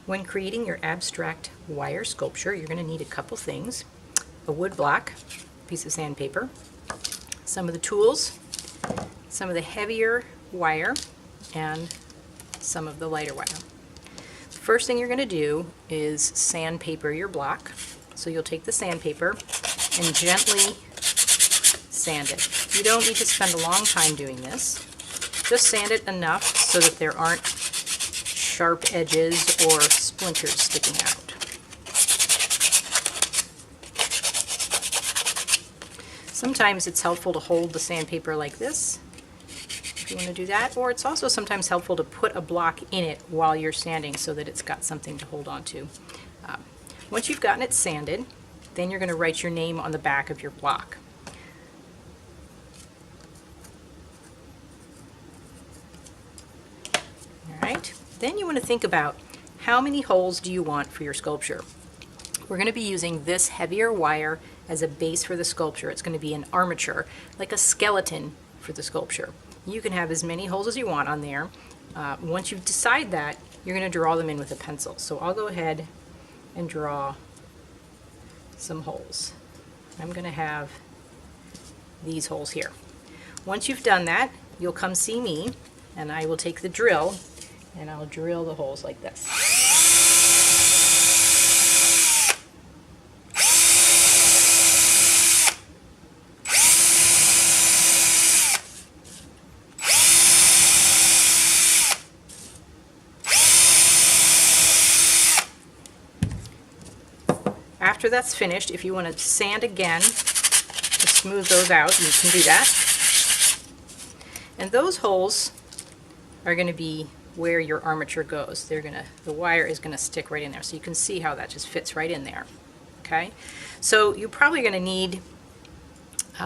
When creating your abstract wire sculpture, you're going to need a couple things: a wood block, a piece of sandpaper, some of the tools, some of the heavier wire, and some of the lighter wire. The first thing you're going to do is sandpaper your block. So you'll take the sandpaper and gently sand it. You don't need to spend a long time doing this. Just sand it enough so that there aren't sharp edges or splinters sticking out. Sometimes it's helpful to hold the sandpaper like this, if you want to do that, or it's also sometimes helpful to put a block in it while you're sanding so that it's got something to hold on to. Once you've gotten it sanded, then you're going to write your name on the back of your block. Alright, then you want to think about how many holes do you want for your sculpture. We're going to be using this heavier wire as a base for the sculpture. It's going to be an armature, like a skeleton for the sculpture. You can have as many holes as you want on there. Once you decide that, you're going to draw them in with a pencil. So I'll go ahead and draw some holes. I'm going to have these holes here. Once you've done that, you'll come see me and I will take the drill and I'll drill the holes like this. After that's finished, if you want to sand again to smooth those out, you can do that. And those holes are going to be where your armature goes. The wire is going to stick right in there. So you can see how that just fits right in there. Okay? So you're probably going to need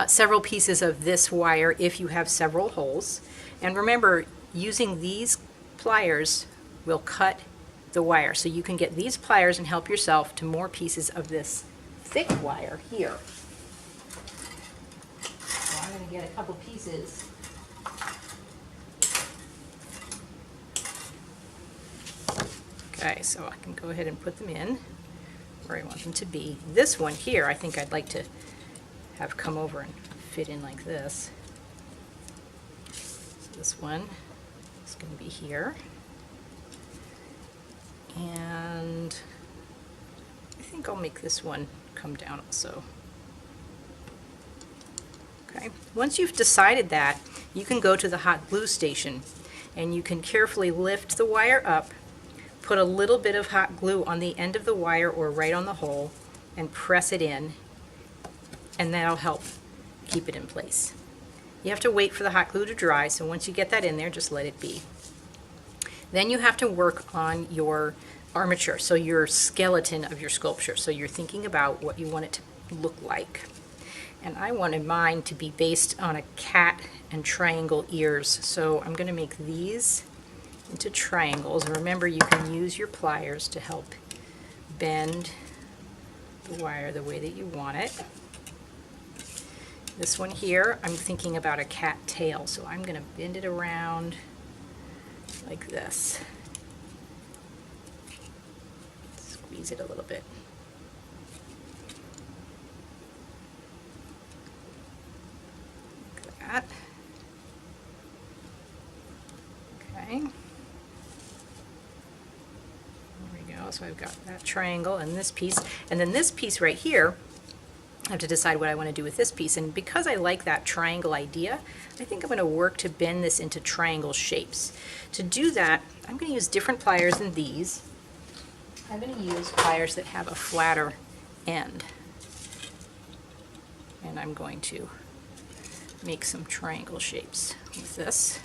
several pieces of this wire if you have several holes. And remember, using these pliers will cut the wire. So you can get these pliers and help yourself to more pieces of this thick wire here. So I'm going to get a couple pieces. Okay, so I can go ahead and put them in where I want them to be. This one here, I think I'd like to have come over and fit in like this. So this one is going to be here. And I think I'll make this one come down also. Okay. Once you've decided that, you can go to the hot glue station and you can carefully lift the wire up, put a little bit of hot glue on the end of the wire or right on the hole, and press it in, and that'll help keep it in place. You have to wait for the hot glue to dry, so once you get that in there, just let it be. Then you have to work on your armature, so your skeleton of your sculpture. So you're thinking about what you want it to look like. And I wanted mine to be based on a cat and triangle ears. So I'm going to make these into triangles. Remember, you can use your pliers to help bend the wire the way that you want it. This one here, I'm thinking about a cat tail, so I'm going to bend it around like this. Squeeze it a little bit. Like that. Okay. There we go. So I've got that triangle and this piece. And then this piece right here, I have to decide what I want to do with this piece. And because I like that triangle idea, I think I'm going to work to bend this into triangle shapes. To do that, I'm going to use different pliers than these. I'm going to use pliers that have a flatter end. And I'm going to make some triangle shapes with this.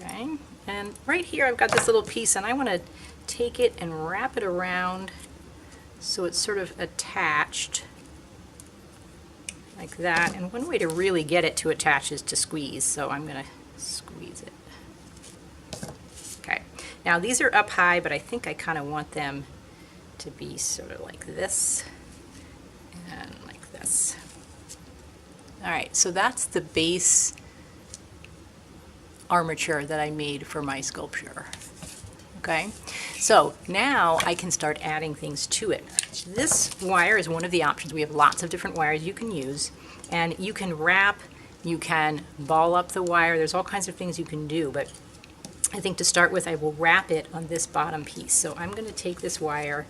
Okay, and right here I've got this little piece and I want to take it and wrap it around so it's sort of attached like that. And one way to really get it to attach is to squeeze, so I'm going to squeeze it. Now these are up high, but I think I kind of want them to be sort of like this and like this. All right, so that's the base armature that I made for my sculpture. Okay, so now I can start adding things to it. This wire is one of the options. We have lots of different wires you can use, and you can wrap, you can ball up the wire. There's all kinds of things you can do, but I think to start with, I will wrap it on this bottom piece. So I'm going to take this wire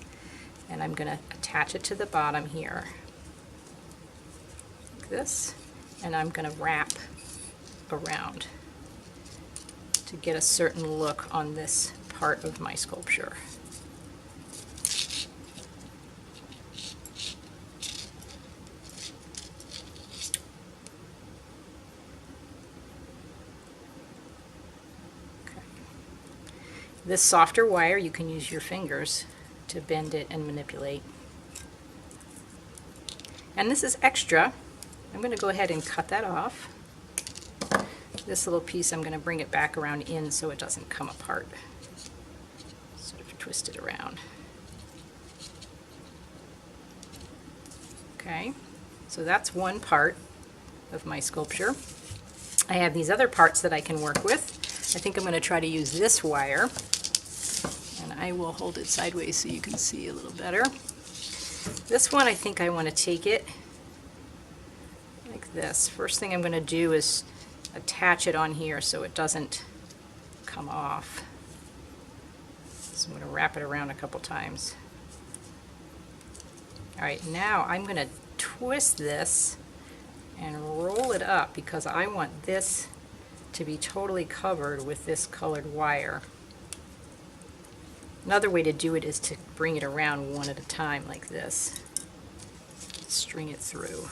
and I'm going to attach it to the bottom here, like this, and I'm going to wrap around to get a certain look on this part of my sculpture. Okay. This softer wire, you can use your fingers to bend it and manipulate. And this is extra. I'm going to go ahead and cut that off. This little piece, I'm going to bring it back around in so it doesn't come apart. Sort of twist it around. Okay, so that's one part of my sculpture. I have these other parts that I can work with. I think I'm going to try to use this wire, and I will hold it sideways so you can see a little better. This one, I think I want to take it like this. First thing I'm going to do is attach it on here so it doesn't come off. So I'm going to wrap it around a couple times. All right, now I'm going to twist this and roll it up because I want this to be totally covered with this colored wire. Another way to do it is to bring it around one at a time like this. String it through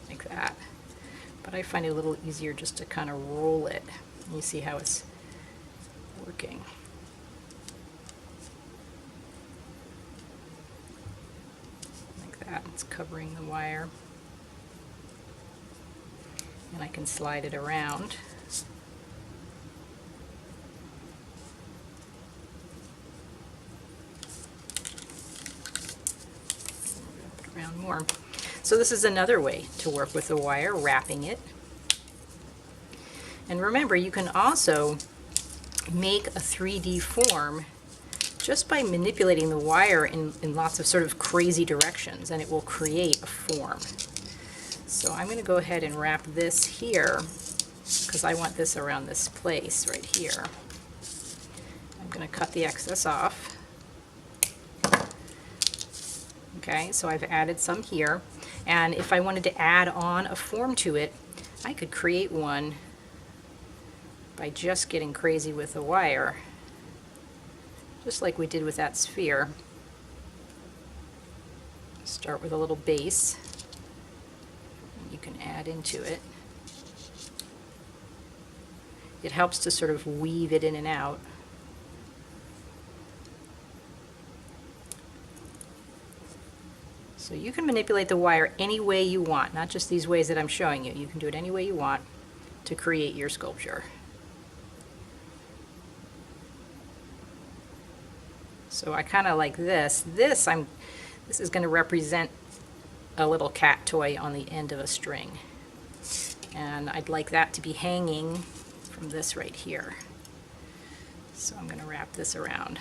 like that. But I find it a little easier just to kind of roll it. You see how it's working. Like that, it's covering the wire. And I can slide it around. Around more. So this is another way to work with the wire, wrapping it. And remember, you can also make a 3D form just by manipulating the wire in lots of sort of crazy directions, and it will create a form. So I'm going to go ahead and wrap this here because I want this around this place right here. I'm going to cut the excess off. Okay, so I've added some here. And if I wanted to add on a form to it, I could create one by just getting crazy with the wire, just like we did with that sphere. Start with a little base, and you can add into it. It helps to sort of weave it in and out. So you can manipulate the wire any way you want, not just these ways that I'm showing you. You can do it any way you want to create your sculpture. So I kind of like this. This is going to represent a little cat toy on the end of a string. And I'd like that to be hanging from this right here. So I'm going to wrap this around.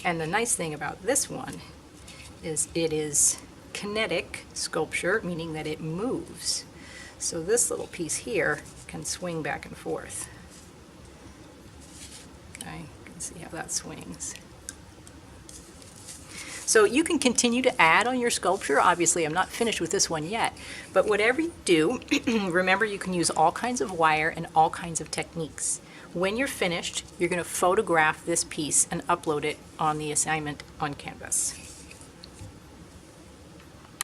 And the nice thing about this one is it is kinetic sculpture, meaning that it moves. So this little piece here can swing back and forth. Okay, you can see how that swings. So you can continue to add on your sculpture. Obviously, I'm not finished with this one yet, but whatever you do, remember you can use all kinds of wire and all kinds of techniques. When you're finished, you're going to photograph this piece and upload it on the assignment on Canvas.